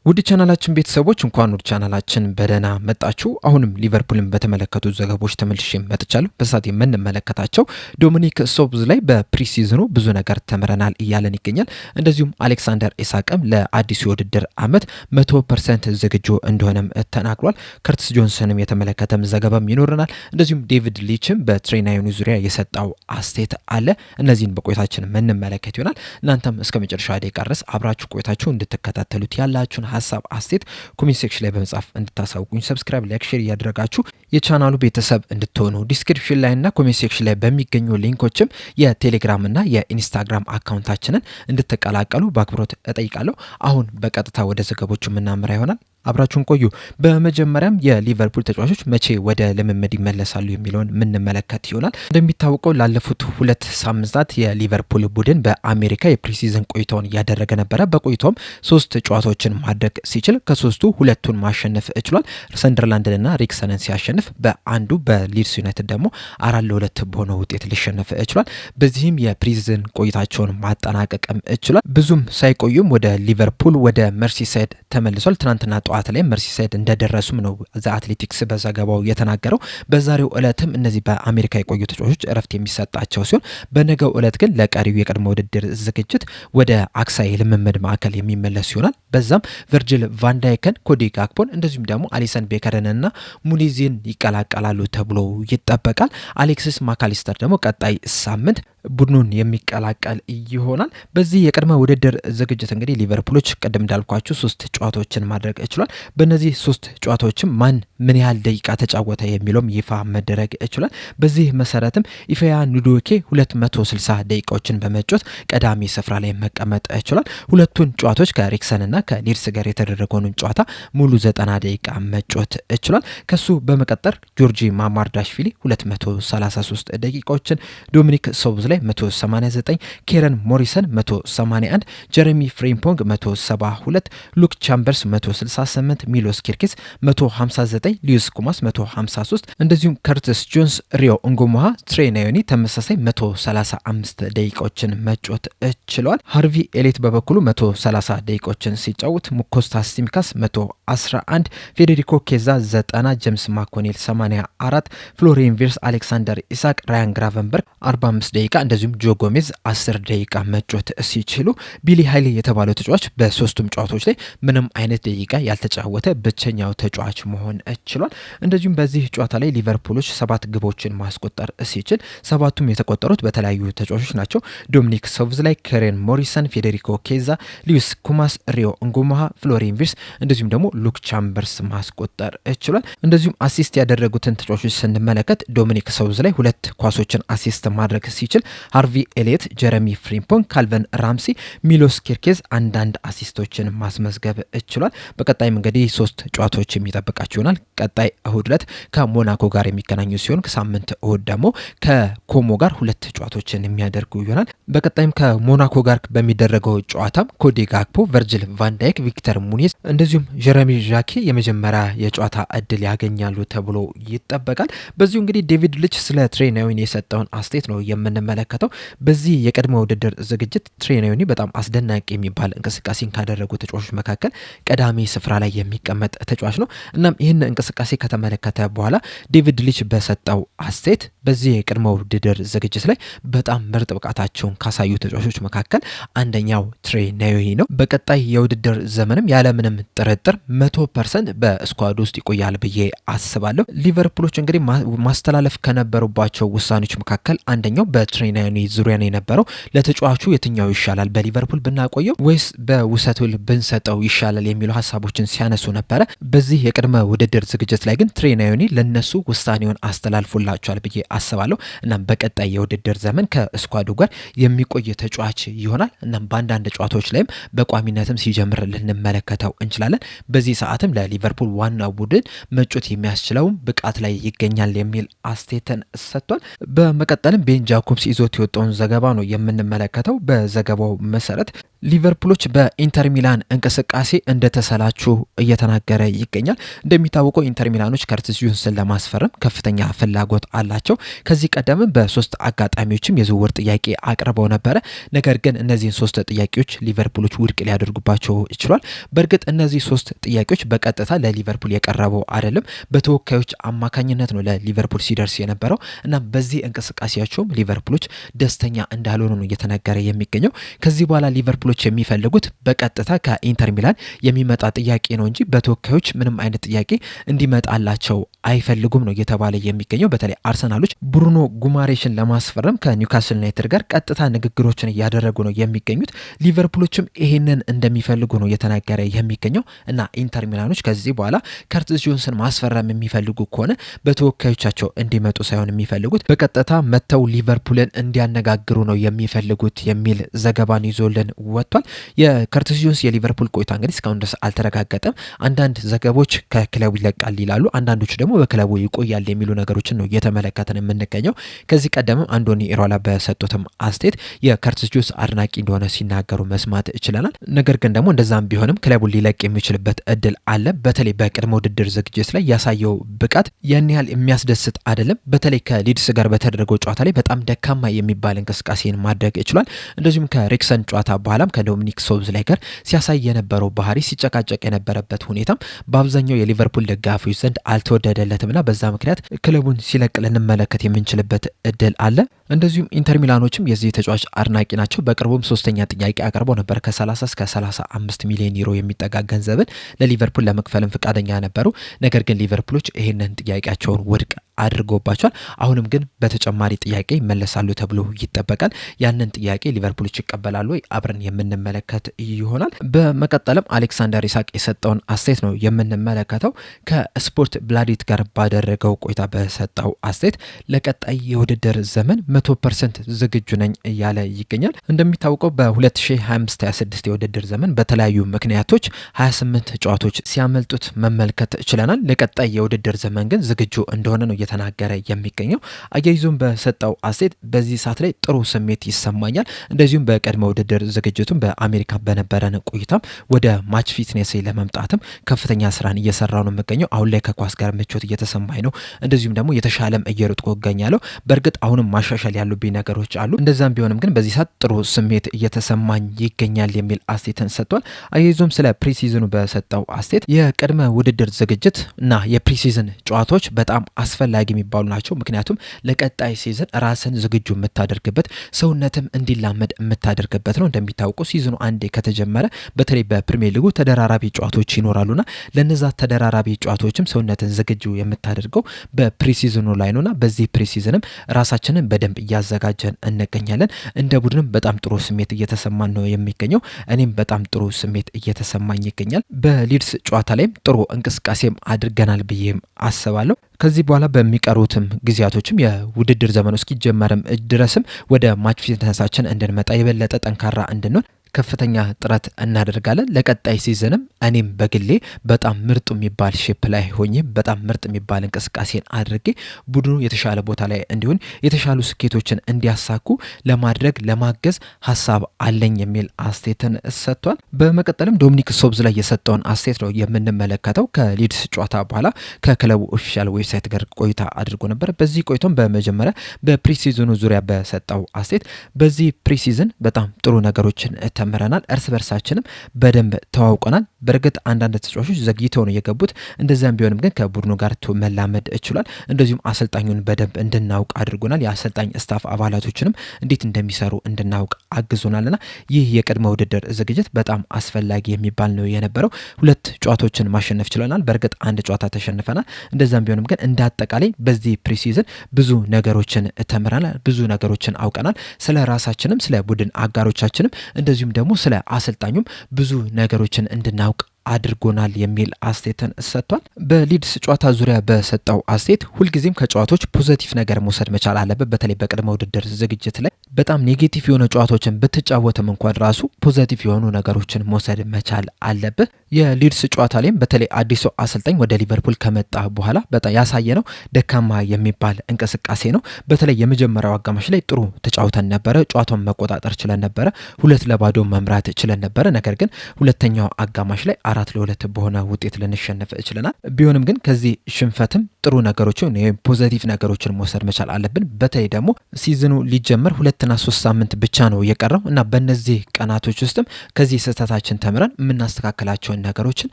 ውድ ቻናላችን ቤተሰቦች እንኳን ወደ ቻናላችን በደህና መጣችሁ። አሁንም ሊቨርፑልን በተመለከቱ ዘገባዎች ተመልሼ መጥቻለሁ። በሳት የምንመለከታቸው ዶሚኒክ ሶቦስላይ ላይ በፕሪሲዝኑ ብዙ ነገር ተምረናል እያለን ይገኛል። እንደዚሁም አሌክሳንደር ኢሳቅም ለአዲሱ የውድድር ዓመት 100% ዝግጁ እንደሆነም ተናግሯል። ከርትስ ጆንሰንም የተመለከተም ዘገባም ይኖረናል። እንደዚሁም ዴቪድ ሊችም በትሬናዩኒ ዙሪያ የሰጠው አስተያየት አለ። እነዚህን በቆይታችን የምንመለከት ይሆናል። እናንተም እስከ መጨረሻ ደቂቃ ድረስ አብራችሁ ቆይታችሁ እንድትከታተሉት ያላችሁን ሀሳብ አስተያየት ኮሜንት ሴክሽን ላይ በመጻፍ እንድታሳውቁኝ፣ ሰብስክራይብ፣ ላይክ፣ ሼር እያደረጋችሁ የቻናሉ ቤተሰብ እንድትሆኑ ዲስክሪፕሽን ላይ እና ኮሜንት ሴክሽን ላይ በሚገኙ ሊንኮችም የቴሌግራም እና የኢንስታግራም አካውንታችንን እንድትቀላቀሉ በአክብሮት እጠይቃለሁ። አሁን በቀጥታ ወደ ዘገቦቹ የምናመራ ይሆናል። አብራችሁን ቆዩ። በመጀመሪያም የሊቨርፑል ተጫዋቾች መቼ ወደ ልምምድ ይመለሳሉ የሚለውን የምንመለከት ይሆናል። እንደሚታወቀው ላለፉት 2 ሳምንታት የሊቨርፑል ቡድን በአሜሪካ የፕሪሲዝን ቆይታውን እያደረገ ነበረ። በቆይታውም 3 ጨዋታዎችን ማድረግ ሲችል ከ3ቱ 2ቱን ማሸነፍ ችሏል። ሰንደርላንድንና ሪክሰንን ሲያሸንፍ በአንዱ በሊድስ ዩናይትድ ደግሞ 4-2 በሆነ ውጤት ሊሸነፍ ችሏል። በዚህም የፕሪሲዝን ቆይታቸውን ማጠናቀቅም ችሏል። ብዙም ሳይቆዩም ወደ ሊቨርፑል ወደ መርሲሳይድ ተመልሷል። ትናንትና ጠዋት ላይ መርሲሳይድ እንደደረሱም ነው ዘ አትሌቲክስ በዘገባው የተናገረው። በዛሬው ዕለትም እነዚህ በአሜሪካ የቆዩ ተጫዋቾች እረፍት የሚሰጣቸው ሲሆን በነገው ዕለት ግን ለቀሪው የቅድመ ውድድር ዝግጅት ወደ አክሳይ ልምምድ ማዕከል የሚመለሱ ይሆናል። በዛም ቨርጅል ቫንዳይከን፣ ኮዲ ጋክፖን እንደዚሁም ደግሞ አሊሰን ቤከርንና ሙኒዚን ይቀላቀላሉ ተብሎ ይጠበቃል። አሌክሲስ ማካሊስተር ደግሞ ቀጣይ ሳምንት ቡድኑን የሚቀላቀል ይሆናል። በዚህ የቅድመ ውድድር ዝግጅት እንግዲህ ሊቨርፑሎች ቅድም እንዳልኳችሁ 3 ጨዋታዎችን ማድረግ ችሏል። በእነዚህ 3 ጨዋታዎችም ማን ምን ያህል ደቂቃ ተጫወተ የሚለውም ይፋ መደረግ ችሏል። በዚህ መሰረትም ኢፌያ ኑዶኬ 260 ደቂቃዎችን በመጫወት ቀዳሚ ስፍራ ላይ መቀመጥ ችሏል። ሁለቱን ጨዋታዎች ከሪክሰንና ከሊድስ ጋር የተደረገውን ጨዋታ ሙሉ 90 ደቂቃ መጫወት ችሏል። ከሱ በመቀጠር ጆርጂ ማማርዳሽቪሊ 233 ደቂቃዎችን፣ ዶሚኒክ ሶቦስላይ ላይ 189፣ ኬረን ሞሪሰን 181፣ ጀረሚ ፍሪምፖንግ 172፣ ሉክ ቻምበርስ 168፣ ሚሎስ ኪርኪዝ 159፣ ሊዩስ ኩማስ 153፣ እንደዚሁም ከርትስ ጆንስ፣ ሪዮ እንጎሞሃ፣ ትሬናዮኒ ተመሳሳይ 135 ደቂቃዎችን መጫወት ችለዋል። ሃርቪ ኤሌት በበኩሉ 130 ደቂቃዎችን ሲጫወት፣ ሙኮስታስ ሲሚካስ 111፣ ፌዴሪኮ ኬዛ 90፣ ጄምስ ማኮኔል 84፣ ፍሎሪን ቪርስ፣ አሌክሳንደር ኢሳቅ፣ ራያን ግራቨንበርግ 45 ደቂቃ እንደዚሁም ጆ ጎሜዝ 10 ደቂቃ መጫወት ሲችሉ ቢሊ ሃይሊ የተባለው ተጫዋች በ3ቱም ጨዋታዎች ላይ ምንም አይነት ደቂቃ ያልተጫወተ ብቸኛው ተጫዋች መሆን ችሏል። እንደዚሁም በዚህ ጨዋታ ላይ ሊቨርፑሎች 7 ግቦችን ማስቆጠር ሲችል 7ቱም የተቆጠሩት በተለያዩ ተጫዋቾች ናቸው። ዶሚኒክ ሶቦስላይ፣ ኬረን ሞሪሰን፣ ፌዴሪኮ ኬዛ፣ ሊዩስ ኩማስ፣ ሪዮ እንጎሞሃ፣ ፍሎሪን ቪርስ እንደዚሁም ደግሞ ሉክ ቻምበርስ ማስቆጠር ችሏል። እንደዚሁም አሲስት ያደረጉትን ተጫዋቾች ስንመለከት ዶሚኒክ ሶቦስላይ 2 ኳሶችን አሲስት ማድረግ ሲችል ሃርቪ ኤሌት፣ ጀረሚ ፍሪምፖንግ፣ ካልቨን ራምሲ፣ ሚሎስ ኪርኬዝ አንዳንድ አሲስቶችን ማስመዝገብ ችሏል። በቀጣይም እንግዲህ 3 ጨዋታዎች የሚጠብቃቸው ይሆናል። ቀጣይ እሁድ ዕለት ከሞናኮ ጋር የሚገናኙ ሲሆን ከሳምንት እሁድ ደግሞ ከኮሞ ጋር 2 ጨዋታዎችን የሚያደርጉ ይሆናል። በቀጣይም ከሞናኮ ጋር በሚደረገው ጨዋታም ኮዲ ጋክፖ፣ ቨርጅል ቫንዳይክ፣ ቪክተር ሙኒዝ እንደዚሁም ጀረሚ ዣኬ የመጀመሪያ የጨዋታ እድል ያገኛሉ ተብሎ ይጠበቃል። በዚሁ እንግዲህ ዴቪድ ሊች ስለ ትሬናዮኒ የሰጠውን አስተያየት ነው የምንመለከተው። በዚህ የቅድመ ውድድር ዝግጅት ትሬናዮኒ በጣም አስደናቂ የሚባል እንቅስቃሴን ካደረጉ ተጫዋቾች መካከል ቀዳሚ ስፍራ ላይ የሚቀመጥ ተጫዋች ነው። እናም ይህን እንቅስቃሴ ከተመለከተ በኋላ ዴቪድ ሊች በሰጠው አስተያየት በዚህ የቅድመ ውድድር ዝግጅት ላይ በጣም ምርጥ ብቃታቸውን ካሳዩ ተጫዋቾች መካከል አንደኛው ትሬናዮኒ ነው። በቀጣይ የውድድር ዘመንም ያለምንም ጥርጥር 100% በስኳድ ውስጥ ይቆያል ብዬ አስባለሁ። ሊቨርፑሎች እንግዲህ ማስተላለፍ ከነበሩባቸው ውሳኔዎች መካከል አንደኛው በትሬናዮኒ ዙሪያ ነው የነበረው። ለተጫዋቹ የትኛው ይሻላል፣ በሊቨርፑል ብናቆየው ወይስ በውሰት ውል ብንሰጠው ይሻላል የሚሉ ሀሳቦችን ሲያነሱ ነበረ። በዚህ የቅድመ ውድድር ዝግጅት ላይ ግን ትሬናዮኒ ለነሱ ውሳኔውን አስተላልፎላቸዋል ብዬ አስባለሁ። እናም በቀጣይ የውድድር ዘመን ከስኳዱ ጋር የሚቆይ ተጫዋች ይሆናል። እናም በአንዳንድ ጨዋታዎች ላይም በቋሚነትም ሲጀምር ልንመለከተው እንችላለን። በዚህ ሰዓትም ለሊቨርፑል ዋና ቡድን መጮት የሚያስችለውም ብቃት ላይ ይገኛል የሚል አስተያየትን ሰጥቷል። በመቀጠልም ቤን ጃኮብስ ይዞት የወጣውን ዘገባ ነው የምንመለከተው። በዘገባው መሰረት ሊቨርፑሎች በኢንተር ሚላን እንቅስቃሴ እንደተሰላቹ እየተናገረ ይገኛል። እንደሚታወቀው ኢንተር ሚላኖች ከርቲስ ጆንስን ለማስፈረም ከፍተኛ ፍላጎት አላቸው። ከዚህ ቀደምም በሶስት አጋጣሚዎችም የዝውውር ጥያቄ አቅርበው ነበረ። ነገር ግን እነዚህን ሶስት ጥያቄዎች ሊቨርፑሎች ውድቅ ሊያደርጉባቸው ይችላል። በእርግጥ እነዚህ ሶስት ጥያቄዎች በቀጥታ ለሊቨርፑል የቀረበው አይደለም፣ በተወካዮች አማካኝነት ነው ለሊቨርፑል ሲደርስ የነበረው እና በዚህ እንቅስቃሴያቸውም ሊቨርፑሎች ደስተኛ እንዳልሆኑ ነው እየተነገረ የሚገኘው። ከዚህ በኋላ ሊቨርፑሎች የሚፈልጉት በቀጥታ ከኢንተር ሚላን የሚመጣ ጥያቄ ነው እንጂ በተወካዮች ምንም አይነት ጥያቄ እንዲመጣላቸው አይፈልጉም ነው እየተባለ የሚገኘው። በተለይ አርሰናሎች ብሩኖ ጉማሬሽን ለማስፈረም ከኒውካስል ዩናይትድ ጋር ቀጥታ ንግግሮችን እያደረጉ ነው የሚገኙት። ሊቨርፑሎችም ይሄንን እንደሚፈልጉ ነው እየተናገረ የሚገኘው እና ኢንተር ሚላኖች ከዚህ በኋላ ከርቲስ ጆንስን ማስፈረም የሚፈልጉ ከሆነ በተወካዮቻቸው እንዲመጡ ሳይሆን የሚፈልጉት በቀጥታ መተው ሊቨርፑልን እንዲያነጋግሩ ነው የሚፈልጉት የሚል ዘገባን ይዞልን ወጥቷል። የከርቲስ ጆንስ የሊቨርፑል ቆይታ እንግዲህ እስካሁን ድረስ አልተረጋገጠም። አንዳንድ ዘገቦች ከክለቡ ይለቃል ይላሉ፣ አንዳንዶቹ ደግሞ በክለቡ ይቆያል የሚሉ ነገሮችን ነው እየተመለከትን የምንገኘው። ከዚህ ቀደምም አንዶኒ ኢራኦላ በሰጡትም አስተያየት የከርቲስ ጆንስ አድናቂ እንደሆነ ሲናገሩ መስማት ይችላል። ነገር ግን ደግሞ እንደዛም ቢሆንም ክለቡን ሊለቅ የሚችልበት እድል አለ። በተለይ በቅድመ ውድድር ዝግጅት ላይ ያሳየው ብቃት ያን ያህል የሚያስደስት አይደለም። በተለይ ከሊድስ ጋር በተደረገው ጨዋታ ላይ በጣም ደካማ የሚባል እንቅስቃሴን ማድረግ ይችላል። እንደዚሁም ከሪክሰን ጨዋታ በኋላም ከዶሚኒክ ሶብዝላይ ጋር ሲያሳይ የነበረው ባህሪ ሲጨቃጨቅ የነበረበት ሁኔታም በአብዛኛው የሊቨርፑል ደጋፊዎች ዘንድ አልተወደደለትምና በዛ ምክንያት ክለቡን ሲለቅ ልንመለከት የምንችልበት እድል አለ። እንደዚሁም ኢንተር ሚላኖችም የዚህ ተጫዋች አድናቂ ናቸው። በቅርቡም ሶስተኛ ጥያቄ አቅርበው ነበር። ከ30 እስከ 35 ሚሊዮን ዩሮ የሚጠጋ ገንዘብን ለሊቨርፑል ለመክፈልም ፈቃደኛ ነበሩ። ነገር ግን ሊቨርፑሎች ይህንን ጥያቄያቸውን ውድቅ አድርጎባቸዋል። አሁንም ግን በተጨማሪ ጥያቄ ይመለሳሉ ተብሎ ይጠበቃል። ያንን ጥያቄ ሊቨርፑሎች ይቀበላሉ ወይ አብረን የምንመለከት ይሆናል። በመቀጠልም አሌክሳንደር ኢሳቅ የሰጠውን አስተያየት ነው የምንመለከተው። ከስፖርት ብላዲት ጋር ባደረገው ቆይታ በሰጠው አስተያየት ለቀጣይ የውድድር ዘመን 100% ዝግጁ ነኝ እያለ ይገኛል። እንደሚታወቀው በ2025/26 የውድድር ዘመን በተለያዩ ምክንያቶች 28 ጨዋታዎች ሲያመልጡት መመልከት ችለናል። ለቀጣይ የውድድር ዘመን ግን ዝግጁ እንደሆነ ነው እየተናገረ የሚገኘው። አያይዞም በሰጠው አስተያየት በዚህ ሰዓት ላይ ጥሩ ስሜት ይሰማኛል። እንደዚሁም በቀድሞ ውድድር ዝግጅቱም በአሜሪካ በነበረን ቆይታም ወደ ማች ፊትነስ ለመምጣትም ከፍተኛ ስራን እየሰራው ነው የሚገኘው። አሁን ላይ ከኳስ ጋር ምቾት እየተሰማኝ ነው። እንደዚሁም ደግሞ የተሻለም እየሮጥኩ እገኛለሁ። በእርግጥ አሁንም ማሻሻል ያሉብኝ ነገሮች አሉ። እንደዛም ቢሆንም ግን በዚህ ሰዓት ጥሩ ስሜት እየተሰማኝ ይገኛል የሚል አስተያየትን ሰጥቷል። አያይዞም ስለ ፕሪሲዝኑ በሰጠው አስተያየት የቅድመ ውድድር ዝግጅት እና የፕሪሲዝን ጨዋታዎች በጣም አስፈላጊ የሚባሉ ናቸው። ምክንያቱም ለቀጣይ ሲዝን ራስን ዝግጁ የምታደርግበት ሰውነትም እንዲላመድ የምታደርግበት ነው። እንደሚታወቀው ሲዝኑ አንዴ ከተጀመረ በተለይ በፕሪሚየር ሊጉ ተደራራቢ ጨዋታዎች ይኖራሉና ለነዛ ተደራራቢ ጨዋታዎችም ሰውነትን ዝግጁ የምታደርገው በፕሪሲዝኑ ላይ ነውና በዚህ ፕሪሲዝንም ራሳችንን በደንብ እያዘጋጀን እንገኛለን። እንደ ቡድንም በጣም ጥሩ ስሜት እየተሰማን ነው የሚገኘው። እኔም በጣም ጥሩ ስሜት እየተሰማኝ ይገኛል። በሊድስ ጨዋታ ላይም ጥሩ እንቅስቃሴም አድርገናል ብዬም አስባለሁ። ከዚህ በኋላ በሚቀሩትም ጊዜያቶችም የውድድር ዘመኑ እስኪጀመርም ድረስም ወደ ማች ፊትነሳችን እንድንመጣ የበለጠ ጠንካራ እንድንሆን ከፍተኛ ጥረት እናደርጋለን። ለቀጣይ ሲዝንም እኔም በግሌ በጣም ምርጥ የሚባል ሼፕ ላይ ሆኜ በጣም ምርጥ የሚባል እንቅስቃሴን አድርጌ ቡድኑ የተሻለ ቦታ ላይ እንዲሆን የተሻሉ ስኬቶችን እንዲያሳኩ ለማድረግ ለማገዝ ሀሳብ አለኝ የሚል አስተያየትን ሰጥቷል። በመቀጠልም ዶሚኒክ ሶብዝ ላይ የሰጠውን አስተያየት ነው የምንመለከተው። ከሊድስ ጨዋታ በኋላ ከክለቡ ኦፊሻል ዌብሳይት ጋር ቆይታ አድርጎ ነበር። በዚህ ቆይቶም በመጀመሪያ በፕሪሲዝኑ ዙሪያ በሰጠው አስተያየት በዚህ ፕሪሲዝን በጣም ጥሩ ነገሮችን ተምረናል። እርስ በርሳችንም በደንብ ተዋውቀናል። በእርግጥ አንዳንድ ተጫዋቾች ዘግይተው ነው የገቡት። እንደዛም ቢሆንም ግን ከቡድኑ ጋር መላመድ ችሏል። እንደዚሁም አሰልጣኙን በደንብ እንድናውቅ አድርጎናል። የአሰልጣኝ ስታፍ አባላቶችንም እንዴት እንደሚሰሩ እንድናውቅ አግዞናልና ይህ የቅድመ ውድድር ዝግጅት በጣም አስፈላጊ የሚባል ነው የነበረው። 2 ጨዋታዎችን ማሸነፍ ችለናል። በእርግጥ አንድ ጨዋታ ተሸንፈናል። እንደዛም ቢሆንም ግን እንደ አጠቃላይ በዚህ ፕሪሲዝን ብዙ ነገሮችን ተምረናል። ብዙ ነገሮችን አውቀናል። ስለ ራሳችንም ስለ ቡድን አጋሮቻችንም እንደዚሁም ደግሞ ስለ አሰልጣኙም ብዙ ነገሮችን እንድናውቅ አድርጎናል የሚል አስተያየትን ሰጥቷል። በሊድስ ጨዋታ ዙሪያ በሰጠው አስተያየት ሁልጊዜም ከጨዋታዎች ፖዚቲቭ ነገር መውሰድ መቻል አለበት። በተለይ በቅድመ ውድድር ዝግጅት ላይ በጣም ኔጌቲቭ የሆነ ጨዋታዎችን ብትጫወትም እንኳን ራሱ ፖዚቲቭ የሆኑ ነገሮችን መውሰድ መቻል አለበት። የሊድስ ጨዋታ ላይም በተለይ አዲሱ አሰልጣኝ ወደ ሊቨርፑል ከመጣ በኋላ በጣም ያሳየነው ደካማ የሚባል እንቅስቃሴ ነው። በተለይ የመጀመሪያው አጋማሽ ላይ ጥሩ ተጫውተን ነበረ፣ ጨዋታውን መቆጣጠር ችለን ነበረ፣ 2-0 መምራት ችለን ነበረ። ነገር ግን ሁለተኛው አጋማሽ ላይ 4-2 በሆነ ውጤት ልንሸነፍ ችለናል። ቢሆንም ግን ከዚህ ሽንፈትም ጥሩ ነገሮችን ፖዚቲቭ ነገሮችን መውሰድ መቻል አለብን። በተለይ ደግሞ ሲዝኑ ሊጀመር 2-3 ሳምንት ብቻ ነው የቀረው እና በእነዚህ ቀናቶች ውስጥም ከዚህ ስህተታችን ተምረን የምናስተካከላቸውን ነገሮችን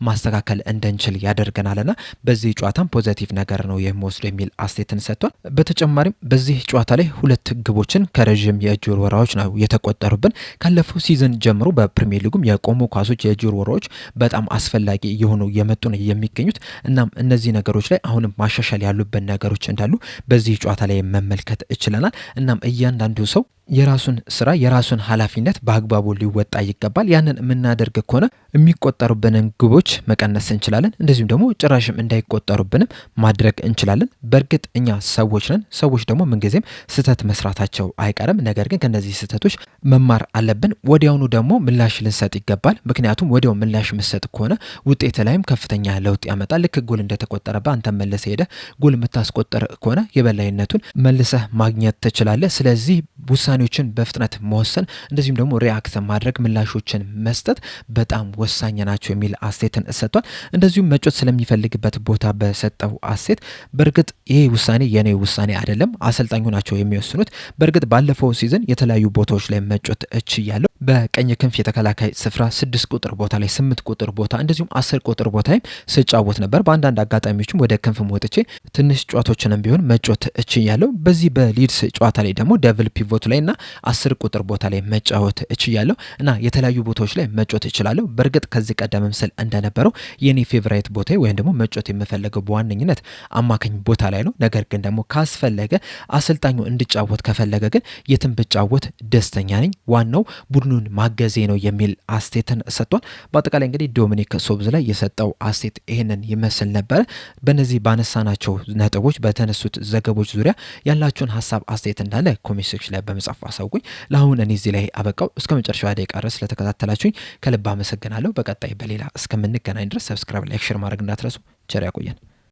ማስተካከል እንድንችል ያደርገናልና በዚህ ጨዋታም ፖዚቲቭ ነገር ነው የሚወስዱ የሚል አስተያየትን ሰጥቷል። በተጨማሪም በዚህ ጨዋታ ላይ 2 ግቦችን ከረዥም የእጅ ወርወራዎች ነው የተቆጠሩብን። ካለፈው ሲዝን ጀምሮ በፕሪሚየር ሊጉም የቆሙ ኳሶች የእጅ ወርወራዎች በጣም አስፈላጊ እየሆኑ የመጡ ነው የሚገኙት። እናም እነዚህ ነገሮች ላይ አሁንም ማሻሻል ያሉበት ነገሮች እንዳሉ በዚህ ጨዋታ ላይ መመልከት እችለናል። እናም እያንዳንዱ ሰው የራሱን ስራ የራሱን ኃላፊነት በአግባቡ ሊወጣ ይገባል። ያንን የምናደርግ ከሆነ የሚቆጠሩብንን ግቦች መቀነስ እንችላለን። እንደዚሁም ደግሞ ጭራሽም እንዳይቆጠሩብንም ማድረግ እንችላለን። በእርግጥ እኛ ሰዎች ነን። ሰዎች ደግሞ ምንጊዜም ስህተት መስራታቸው አይቀርም። ነገር ግን ከነዚህ ስህተቶች መማር አለብን። ወዲያውኑ ደግሞ ምላሽ ልንሰጥ ይገባል። ምክንያቱም ወዲያው ምላሽ ምሰጥ ከሆነ ውጤት ላይም ከፍተኛ ለውጥ ያመጣል። ልክ ጎል እንደተቆጠረብህ አንተ መልሰህ ሄደህ ጎል የምታስቆጠር ከሆነ የበላይነቱን መልሰህ ማግኘት ትችላለህ። ስለዚህ ውሳኔዎችን በፍጥነት መወሰን እንደዚሁም ደግሞ ሪአክት ማድረግ ምላሾችን መስጠት በጣም ወሳኝ ናቸው የሚል አስተያየትን ሰጥቷል። እንደዚሁም መጮት ስለሚፈልግበት ቦታ በሰጠው አስተያየት በእርግጥ ይሄ ውሳኔ የኔ ውሳኔ አይደለም፣ አሰልጣኙ ናቸው የሚወስኑት። በእርግጥ ባለፈው ሲዝን የተለያዩ ቦታዎች ላይ መጮት እችላለሁ። በቀኝ ክንፍ የተከላካይ ስፍራ 6 ቁጥር ቦታ ላይ 8 ቁጥር ቦታ እንደዚሁም 10 ቁጥር ቦታ ላይ ስጫወት ነበር። በአንዳንድ አጋጣሚዎችም ወደ ክንፍ ወጥቼ ትንሽ ጨዋታዎችንም ቢሆን መጮት እችላለሁ። በዚህ በሊድስ ጨዋታ ላይ ደግሞ ደብል ፒቮት ላይ እና 10 ቁጥር ቦታ ላይ መጫወት እችላለሁ እና የተለያዩ ቦታዎች ላይ መጮት እችላለሁ። በእርግጥ ከዚህ ቀደምም ስል እንደነበረው የኔ ፌቨራይት ቦታ ወይም ደግሞ መጮት የምፈልገው በዋነኝነት አማካኝ ቦታ ላይ ነው። ነገር ግን ደግሞ ካስፈለገ አሰልጣኙ እንድጫወት ከፈለገ ግን የትም ብጫወት ደስተኛ ነኝ። ዋናው ቡድኑን ማገዜ ነው የሚል አስተያየትን ሰጥቷል። በአጠቃላይ እንግዲህ ዶሚኒክ ሶብዝ ላይ የሰጠው አስተያየት ይሄንን ይመስል ነበር። በእነዚህ ባነሳናቸው ነጥቦች በተነሱት ዘገቦች ዙሪያ ያላችሁን ሀሳብ አስተያየት እንዳለ ኮሜንት ሴክሽን ላይ በመጻፍ አሳውቁኝ። ለአሁን እኔ እዚህ ላይ አበቃው። እስከ መጨረሻው ደቂቃ ድረስ ስለተከታተላችሁኝ ከልብ አመሰግናለሁ። በቀጣይ በሌላ እስከምንገናኝ ድረስ ሰብስክራይብ፣ ላይክ፣ ሼር ማድረግ እንዳትረሱ። ቸር ያቆየን።